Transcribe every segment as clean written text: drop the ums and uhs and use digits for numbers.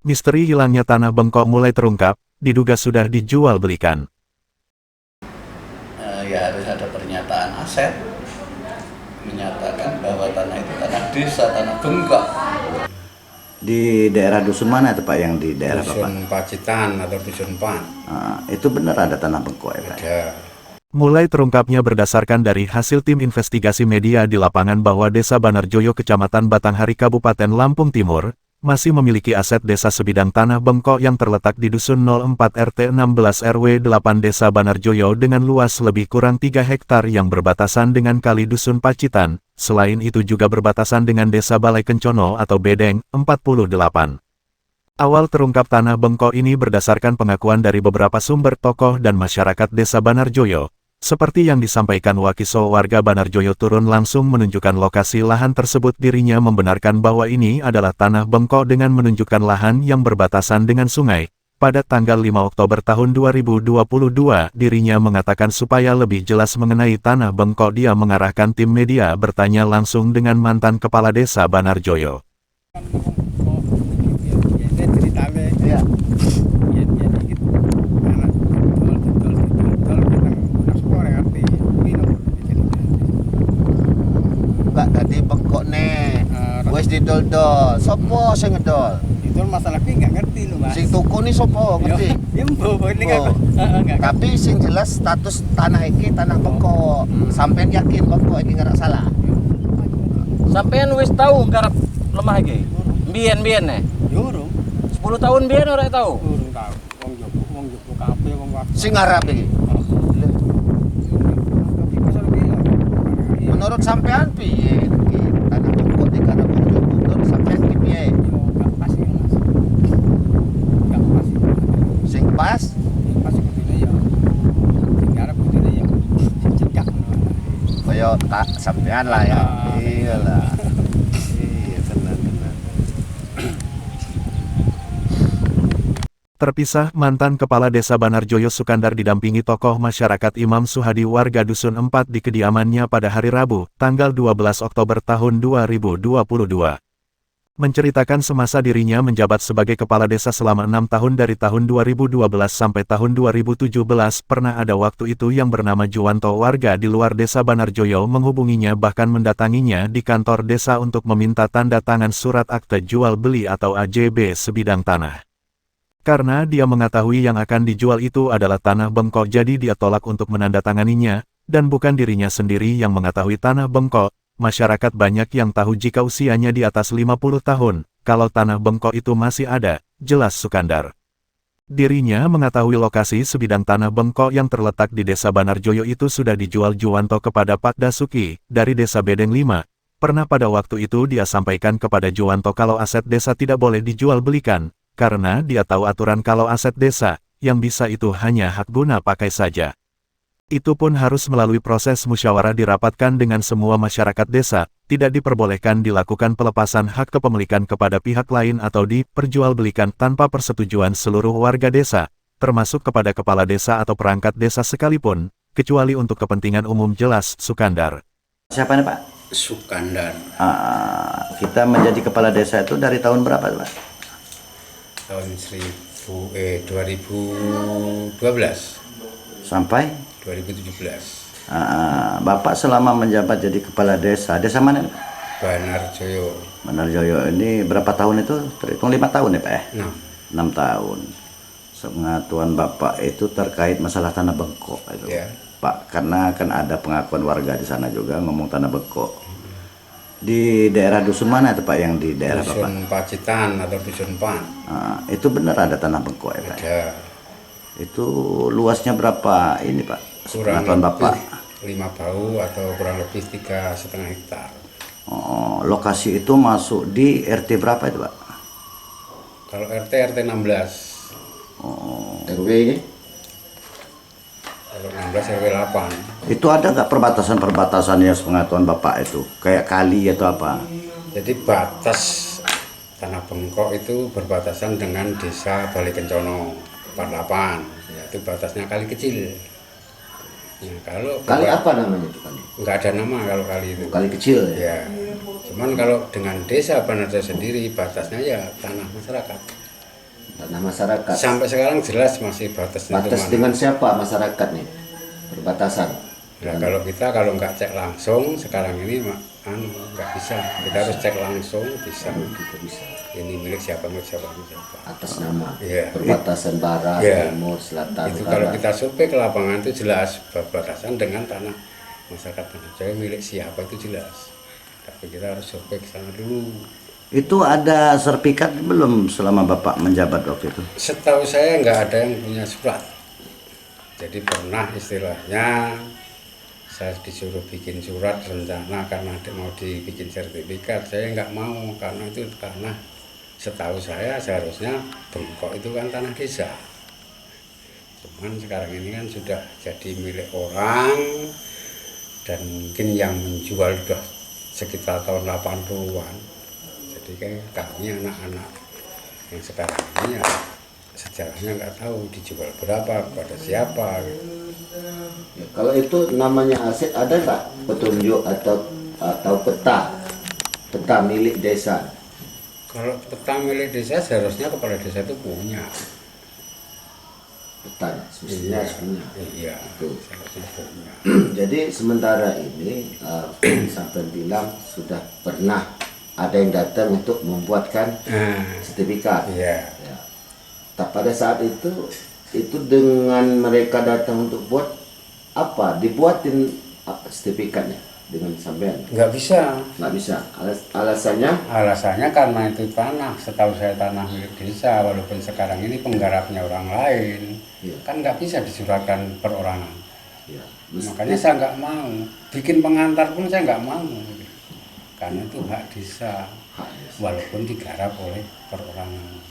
Misteri hilangnya tanah Bengkok mulai terungkap, diduga sudah dijual belikan. Ya harus ada pernyataan aset, menyatakan bahwa tanah itu tanah desa, tanah Bengkok. Di daerah dusun mana itu Pak, yang di daerah Dusun Bapak? Pacitan atau Dusun Pan. Itu benar ada tanah Bengkok ya Pak? Ada. Mulai terungkapnya berdasarkan dari hasil tim investigasi media di lapangan bahwa Desa Banarjoyo Kecamatan Batanghari Kabupaten Lampung Timur, masih memiliki aset desa sebidang tanah Bengkok yang terletak di Dusun 04 RT 16 RW 8 Desa Banarjoyo dengan luas lebih kurang 3 hektar yang berbatasan dengan Kali Dusun Pacitan, selain itu juga berbatasan dengan Desa Balai Kencono atau Bedeng, 48. Awal terungkap tanah Bengkok ini berdasarkan pengakuan dari beberapa sumber tokoh dan masyarakat Desa Banarjoyo. Seperti yang disampaikan Wakiso, warga Banarjoyo turun langsung menunjukkan lokasi lahan tersebut. Dirinya membenarkan bahwa ini adalah tanah Bengkok dengan menunjukkan lahan yang berbatasan dengan sungai. Pada tanggal 5 Oktober tahun 2022, dirinya mengatakan supaya lebih jelas mengenai tanah Bengkok dia mengarahkan tim media bertanya langsung dengan mantan kepala desa Banarjoyo. Tadi Bengkok nih, wes didol-dol. Sopo sing ngedol? Itu masalah ki nggak ngerti lu Mas. Sing tuku nih sopo ngerti? Ya mbok ini Oh. nggak. Tapi sing jelas status tanah iki tanah Bengkok. Sampean yakin Bengkok iki nggak salah? Sampean wis tahu garap lemah iki. Biyen nih. Urung 10 tahun biyen ora tahu. tahu. Wong Joko kabeh wong waktu. Sing ngarap iki. Menurut sampean piye iki tanah Bengkok di kana Bengkok? Menurut sampean iki piye? Nggak pas iki Mas. Nggak pas. Sing pas Pas kudune ya. Sing arep kudune ya. Cekak ngono. kaya tak sampean lah ya. Iyalah. Iya benar. Terpisah, mantan Kepala Desa Banarjoyo Sukandar didampingi tokoh masyarakat Imam Suhadi warga Dusun 4 di kediamannya pada hari Rabu, tanggal 12 Oktober tahun 2022. Menceritakan semasa dirinya menjabat sebagai kepala desa selama 6 tahun dari tahun 2012 sampai tahun 2017, pernah ada waktu itu yang bernama Juwanto, warga di luar Desa Banarjoyo menghubunginya bahkan mendatanginya di kantor desa untuk meminta tanda tangan surat akte jual beli atau AJB sebidang tanah. Karena dia mengetahui yang akan dijual itu adalah tanah Bengkok, jadi dia tolak untuk menandatanganinya, dan bukan dirinya sendiri yang mengetahui tanah Bengkok. Masyarakat banyak yang tahu jika usianya di atas 50 tahun, kalau tanah Bengkok itu masih ada, jelas Sukandar. Dirinya mengetahui lokasi sebidang tanah Bengkok yang terletak di Desa Banarjoyo itu sudah dijual Juwanto kepada Pak Dasuki, dari Desa Bedeng 5. Pernah pada waktu itu dia sampaikan kepada Juwanto kalau aset desa tidak boleh dijual belikan, karena dia tahu aturan kalau aset desa, yang bisa itu hanya hak guna pakai saja. Itu pun harus melalui proses musyawarah dirapatkan dengan semua masyarakat desa, tidak diperbolehkan dilakukan pelepasan hak kepemilikan kepada pihak lain atau diperjualbelikan tanpa persetujuan seluruh warga desa, termasuk kepada kepala desa atau perangkat desa sekalipun, kecuali untuk kepentingan umum, jelas Sukandar. Siapa nih Pak? Sukandar. Kita menjadi kepala desa itu dari tahun berapa Pak? Tahun 2012 Sampai? 2017. Bapak selama menjabat jadi kepala desa mana nih Pak? Banarjoyo. Banarjoyo ini berapa tahun itu? Terhitung 5 tahun ya Pak ya? 6. 6 tahun. Pengetahuan Bapak itu terkait masalah tanah Bengkok itu. Ya. Pak, karena kan ada pengakuan warga di sana juga ngomong tanah Bengkok. Di daerah dusun mana itu Pak, yang di daerah Bapak? Dusun Pacitan atau Dusun Pan. Itu benar ada tanah Bengkok ya Pak? Ada. Itu luasnya berapa ini Pak? Kurang Pengetahuan Bapak? 5 bau atau kurang lebih 3,5 hektar. Lokasi itu masuk di RT berapa itu Pak? Kalau RT 16. RW ini Kalau 16 RW 8. Itu ada nggak perbatasan-perbatasan yang sepengetahuan Bapak itu? Kayak kali atau apa? Jadi batas tanah Bengkok itu berbatasan dengan Desa Balai Kencono 48. Yaitu batasnya kali kecil. Nah, kalau kali apa namanya itu kali? nggak ada nama kalau kali itu. Kali kecil ya. Ya. Cuman kalau dengan Desa Banarjoyo sendiri batasnya ya tanah masyarakat. Tanah masyarakat. Sampai sekarang jelas masih batasnya itu Batas mana. dengan siapa masyarakat nih? Perbatasan. Nah, kalau kita nggak cek langsung sekarang ini nggak bisa. Kita harus cek langsung bisa. Kita bisa Ini milik siapa, milik siapa, milik siapa. atas nama Iya. perbatasan barat, Iya. timur, selatan, Itu utara. kalau kita survei ke lapangan itu jelas berbatasan dengan tanah masyarakat tanah Jawa milik siapa itu jelas. Tapi kita harus survei ke sana dulu. Itu ada sertifikat belum selama Bapak menjabat waktu itu? Setahu saya nggak ada yang punya surat. Jadi pernah istilahnya saya disuruh bikin surat rencana karena mau dibikin sertifikat. Saya nggak mau karena itu tanah, setahu saya seharusnya Bengkok itu kan tanah desa. Cuman sekarang ini kan sudah jadi milik orang dan mungkin yang menjual sudah sekitar tahun 80-an. Jadi kan kami anak-anak yang sekarang ini ya sejarahnya nggak tahu dijual berapa kepada siapa. Ya, kalau itu namanya aset, ada nggak petunjuk atau peta milik desa? Kalau peta milik desa seharusnya kepala desa itu punya. Petanya semestinya harus punya. Iya, Itu. seharusnya punya. Jadi sementara ini sampai bilang sudah pernah ada yang datang untuk membuatkan Nah, sertifikat. iya. Ya. Tak pada saat itu dengan mereka datang untuk buat apa? Dibuatin sertifikatnya dengan sampean? Nggak bisa. Nggak bisa. Alasannya? Alasannya karena itu tanah, setahu saya tanah milik desa, walaupun sekarang ini penggarapnya orang lain, Iya. kan nggak bisa disuratkan perorangan. Ya. Makanya saya nggak mau, bikin pengantar pun saya nggak mau, karena itu hak desa, Hak desa. walaupun digarap oleh perorangan.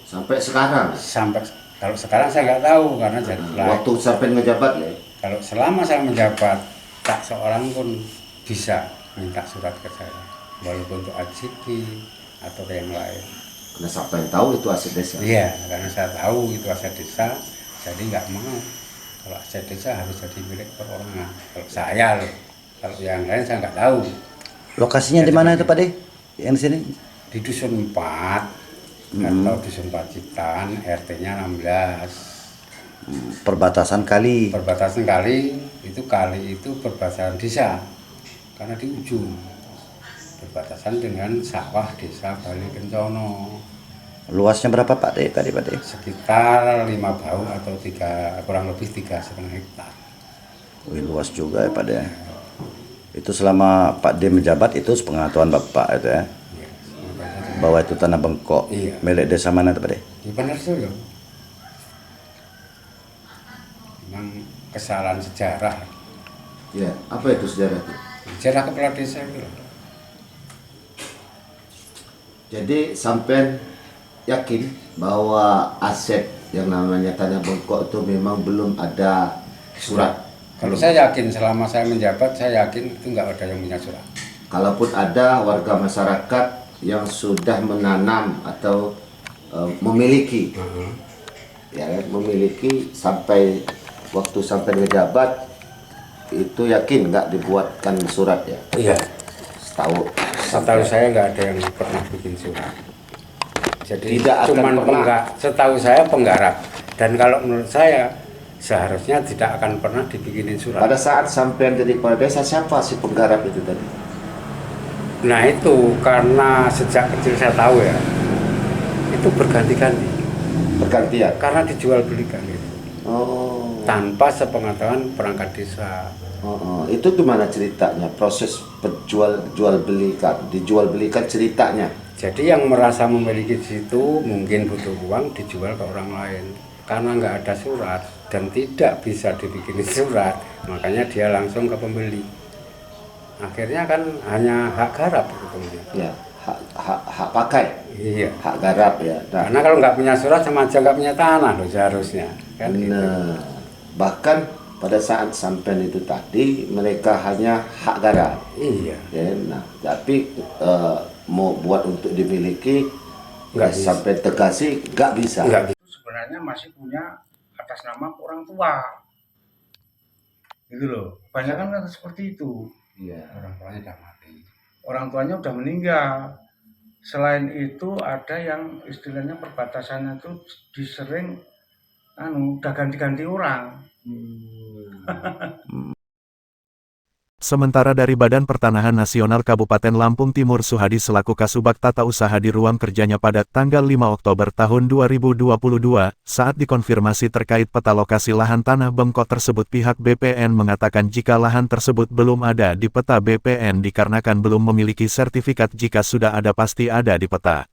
Sampai sekarang. Sampai kalau sekarang saya nggak tahu karena jadi Waktu sampai ngejabat ya. kalau selama saya menjabat, tak seorang pun bisa minta surat ke saya, walaupun untuk AJP atau ke yang lain. Karena siapa yang tahu itu aset desa. Iya, karena saya tahu itu aset desa, jadi nggak mau. Kalau aset desa harus jadi milik perorangan. Kalau saya loh, kalau yang lain saya nggak tahu. Lokasinya di mana itu Pak De? Yang di sini? Di Dusun 4 atau Dusun Pacitan, RT-nya 16. Perbatasan kali. Perbatasan kali itu perbatasan desa, karena di ujung berbatasan dengan sawah desa Bali Kencono. Luasnya berapa Pak De tadi Pak De? Sekitar 5 bau atau kurang lebih 3,5 hektar. Wih, luas juga ya Pak De. Itu selama Pak De menjabat itu sepengetahuan Bapak itu ya, Ya, semoga bahwa itu tanah Bengkok. Iya. Milik desa mana itu Pak De? ya benar sih loh. Memang kesalahan sejarah, Ya, apa itu sejarah itu? sejarah kepala desa itu loh. Jadi sampean yakin bahwa aset yang namanya tanah Bengkok itu memang belum ada surat. Kalau saya yakin selama saya menjabat, saya yakin itu nggak ada yang punya surat. Kalaupun ada warga masyarakat yang sudah menanam atau memiliki, ya kan, memiliki sampai waktu sampai ngejabat itu yakin nggak dibuatkan surat ya? Iya. Setahu Saya nggak ada yang pernah bikin surat. Jadi Tidak akan cuman pernah. setahu saya penggarap. Dan kalau menurut saya seharusnya tidak akan pernah dibikinin surat. pada saat sampean jadi kepala desa, siapa si penggarap itu tadi? Nah itu karena sejak kecil saya tahu ya, itu berganti-ganti Pergantian. karena dijual belikan gitu. Oh. Tanpa sepengetahuan perangkat desa. Itu gimana ceritanya? Proses dijual belikan ceritanya. Jadi yang merasa memiliki di situ mungkin butuh uang dijual ke orang lain karena nggak ada surat dan tidak bisa dibikin surat, makanya dia langsung ke pembeli. Akhirnya kan hanya hak garap itu kemudian. Ya, hak pakai, Iya. hak garap ya. Nah, Karena kalau nggak punya surat sama aja nggak punya tanah loh seharusnya. Kan gitu. nah, bahkan pada saat sampean itu tadi mereka hanya hak garap. Iya. Ya, nah, tapi mau buat untuk dimiliki Nggak bisa. sampai tegasi nggak bisa. Nggak bisa. Sebenarnya masih punya atas nama orang tua, gitu loh. Kebanyakan kan seperti itu. Iya. Orang tuanya udah mati. Orang tuanya udah meninggal. Selain itu ada yang istilahnya perbatasannya itu disering udah ganti-ganti orang. Sementara dari Badan Pertanahan Nasional Kabupaten Lampung Timur Suhadi selaku Kasubag Tata Usaha di ruang kerjanya pada tanggal 5 Oktober tahun 2022, saat dikonfirmasi terkait peta lokasi lahan tanah bengkok tersebut pihak BPN mengatakan jika lahan tersebut belum ada di peta BPN dikarenakan belum memiliki sertifikat jika sudah ada pasti ada di peta.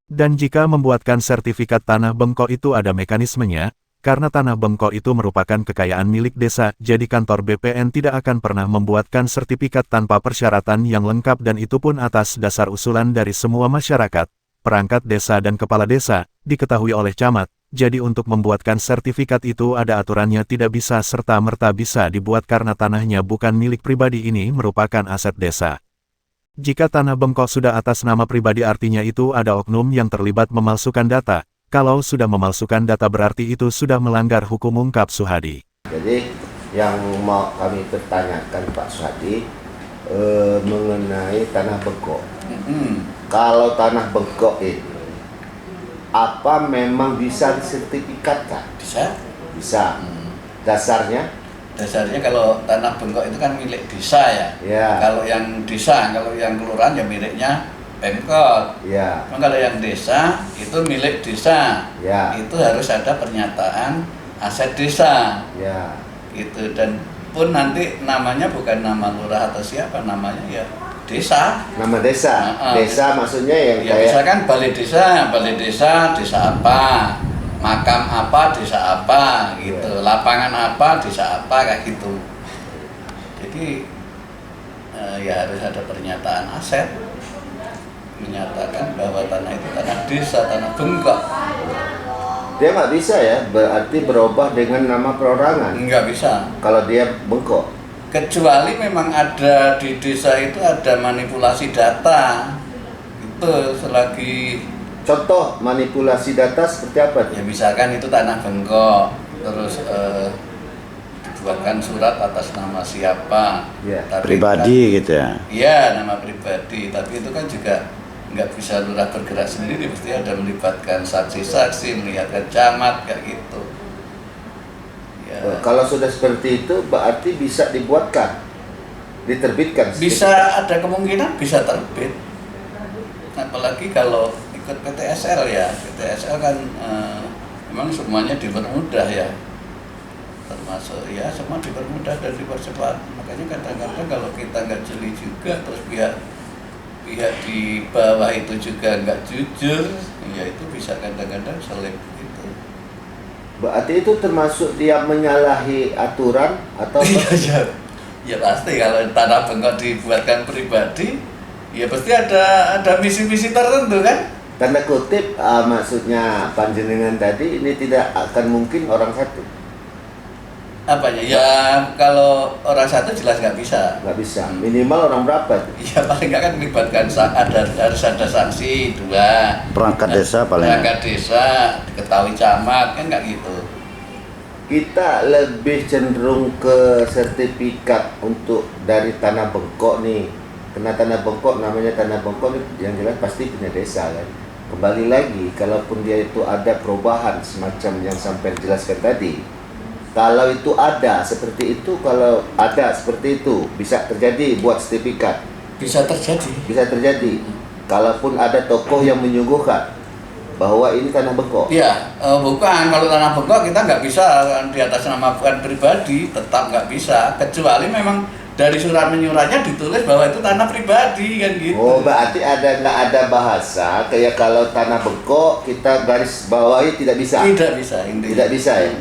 Dan jika membuatkan sertifikat tanah bengkok itu ada mekanismenya, karena tanah bengkok itu merupakan kekayaan milik desa, jadi kantor BPN tidak akan pernah membuatkan sertifikat tanpa persyaratan yang lengkap dan itu pun atas dasar usulan dari semua masyarakat, perangkat desa dan kepala desa, diketahui oleh camat. Jadi untuk membuatkan sertifikat itu ada aturannya tidak bisa serta-merta bisa dibuat karena tanahnya bukan milik pribadi ini merupakan aset desa. Jika tanah bengkok sudah atas nama pribadi artinya itu ada oknum yang terlibat memalsukan data. Kalau sudah memalsukan data berarti itu sudah melanggar hukum, ungkap Suhadi. Jadi yang mau kami pertanyakan Pak Suhadi mengenai tanah bengkok. Kalau tanah bengkok itu apa memang bisa disertifikatkan? Bisa? Bisa. Dasarnya? Dasarnya kalau tanah bengkok itu kan milik desa ya. Ya. Kalau yang desa, kalau yang kelurahan ya miliknya Pemkot. Ya. Kalau yang desa itu milik desa. Ya. Itu harus ada pernyataan aset desa. Ya. Gitu, dan pun nanti namanya bukan nama lurah atau siapa, namanya ya desa. Nama desa. Desa maksudnya yang ya kayak misalkan balai desa, desa apa, makam apa, desa apa, gitu, lapangan apa, desa apa, kayak gitu. Jadi ya harus ada pernyataan aset, menyatakan bahwa tanah itu tanah desa, tanah bengkok. dia nggak bisa ya, berarti berubah dengan nama perorangan. Nggak bisa. Kalau dia bengkok. Kecuali memang ada di desa itu ada manipulasi data. Itu selagi Contoh manipulasi data seperti apa? ya misalkan itu tanah bengkok, terus dibuatkan surat atas nama siapa, Ya. Pribadi gitu ya. iya nama pribadi, tapi itu kan juga nggak bisa lurah bergerak sendiri, mesti ada melibatkan saksi-saksi, melihatkan camat kayak gitu ya. Kalau sudah seperti itu berarti bisa dibuatkan, diterbitkan. Bisa ada kemungkinan bisa terbit, apalagi kalau ikut PTSL ya. PTSL kan memang semuanya dipermudah ya, termasuk ya semua dipermudah dan dipercepat. Makanya kadang-kadang kalau kita nggak jeli juga, terus pihak di bawah itu juga nggak jujur, ya itu bisa kadang-kadang selip gitu. Berarti itu termasuk dia menyalahi aturan atau Ya pasti kalau tanah bengkok dibuatkan pribadi, ya pasti ada misi-misi tertentu kan. tanda kutip maksudnya panjenengan tadi ini tidak akan mungkin orang satu. Apanya? Ya kalau orang satu jelas nggak bisa. Nggak bisa. Minimal orang berapa itu? Ya paling nggak kan melibatkan harus ada saksi 2. Perangkat desa paling. Perangkat desa, diketahui camat kan nggak gitu. Kita lebih cenderung ke sertifikat untuk dari tanah bengkok nih. Karena tanah bengkok namanya tanah bengkok yang jelas pasti punya desa kan. Kembali lagi, kalaupun dia itu ada perubahan semacam yang sampai dijelaskan tadi. Kalau itu ada seperti itu, kalau ada seperti itu, bisa terjadi buat sertifikat. Bisa terjadi. Bisa terjadi. Kalaupun ada tokoh yang menyuguhkan bahwa ini tanah bengkok. Iya, bukan. Kalau tanah bengkok kita nggak bisa di atas nama bukan pribadi, tetap nggak bisa. Kecuali memang dari surat menyuratnya ditulis bahwa itu tanah pribadi kan gitu. Oh, berarti nggak ada bahasa kayak kalau tanah bengkok kita garis bawahi tidak bisa. Tidak bisa intinya. Tidak bisa ya.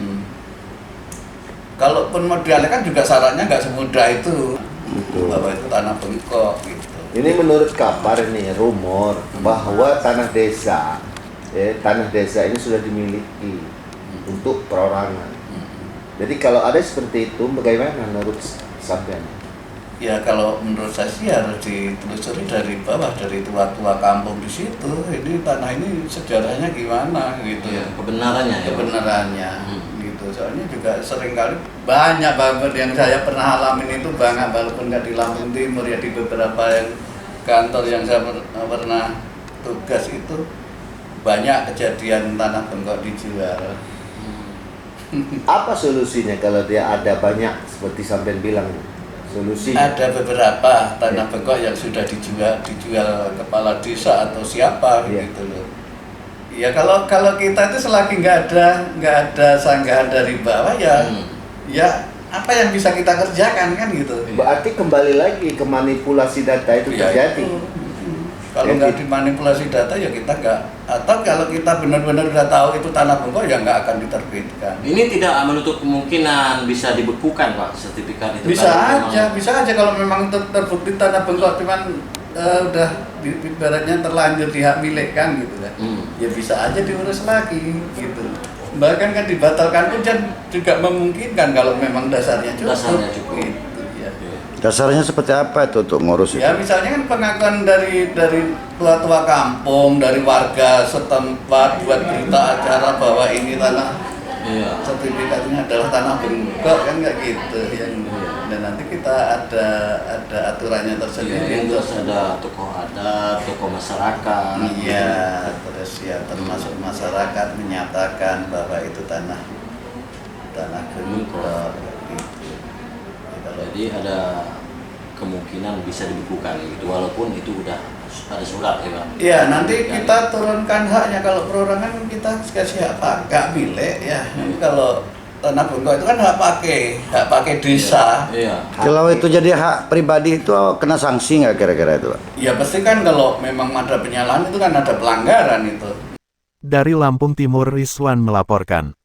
Kalaupun modelnya kan juga syaratnya nggak semudah itu. Betul. Bahwa itu tanah bengkok gitu. Ini menurut kabar nih rumor bahwa tanah desa ini sudah dimiliki untuk perorangan. Jadi kalau ada seperti itu, bagaimana menurut sampean? Ya kalau menurut saya sih harus ditelusuri dari bawah, dari tua-tua kampung di situ. Ini tanah ini sejarahnya gimana gitu. Ya, kebenarannya. Kebenarannya. Gitu. Soalnya juga seringkali banyak banget yang saya pernah alamin itu banget, walaupun nggak di Lampung Timur ya, di beberapa yang kantor yang saya pernah tugas itu banyak kejadian tanah bengkok dijual. Apa solusinya kalau dia ada banyak seperti sampean bilang? Solusinya? Ada beberapa tanah bengkok yang sudah dijual kepala desa atau siapa gitu loh. Ya kalau kita itu selagi nggak ada sanggahan dari bawah ya apa yang bisa kita kerjakan kan gitu. Berarti kembali lagi ke manipulasi data itu Ya, terjadi. Kalau nggak dimanipulasi data ya kita nggak, atau kalau kita benar-benar udah tahu itu tanah bengkok ya nggak akan diterbitkan. Ini tidak menutup kemungkinan bisa dibekukan Pak sertifikat itu. Bisa aja kalau memang terbukti tanah bengkok cuman udah ibaratnya terlanjur di hak milik kan gitu kan. Ya bisa aja diurus lagi gitu. Bahkan kan dibatalkan pun juga memungkinkan kalau memang dasarnya cukup. Gitu, ya. Dasarnya seperti apa itu untuk ngurus itu? Ya misalnya kan pengakuan dari tua-tua kampung, dari warga setempat buat berita acara bahwa ini tanah sertifikatnya adalah tanah bengkok kan nggak gitu yang dan nanti kita ada aturannya tersendiri. Terus ada tokoh adat, tokoh masyarakat. Iya, terus ya termasuk masyarakat menyatakan bahwa itu tanah bengkok. Gitu. Jadi ada kemungkinan bisa dibekukan gitu walaupun itu udah ada surat ya Pak. Iya, nanti kita turunkan haknya. Kalau perorangan kita kasih hak milik ya. Kalau tanah bengkok itu kan hak pakai desa. Iya. Kalau itu jadi hak pribadi itu kena sanksi nggak kira-kira itu, Pak? Ya pasti kan kalau memang ada penyalahan itu kan ada pelanggaran itu. Dari Lampung Timur, Rizwan melaporkan.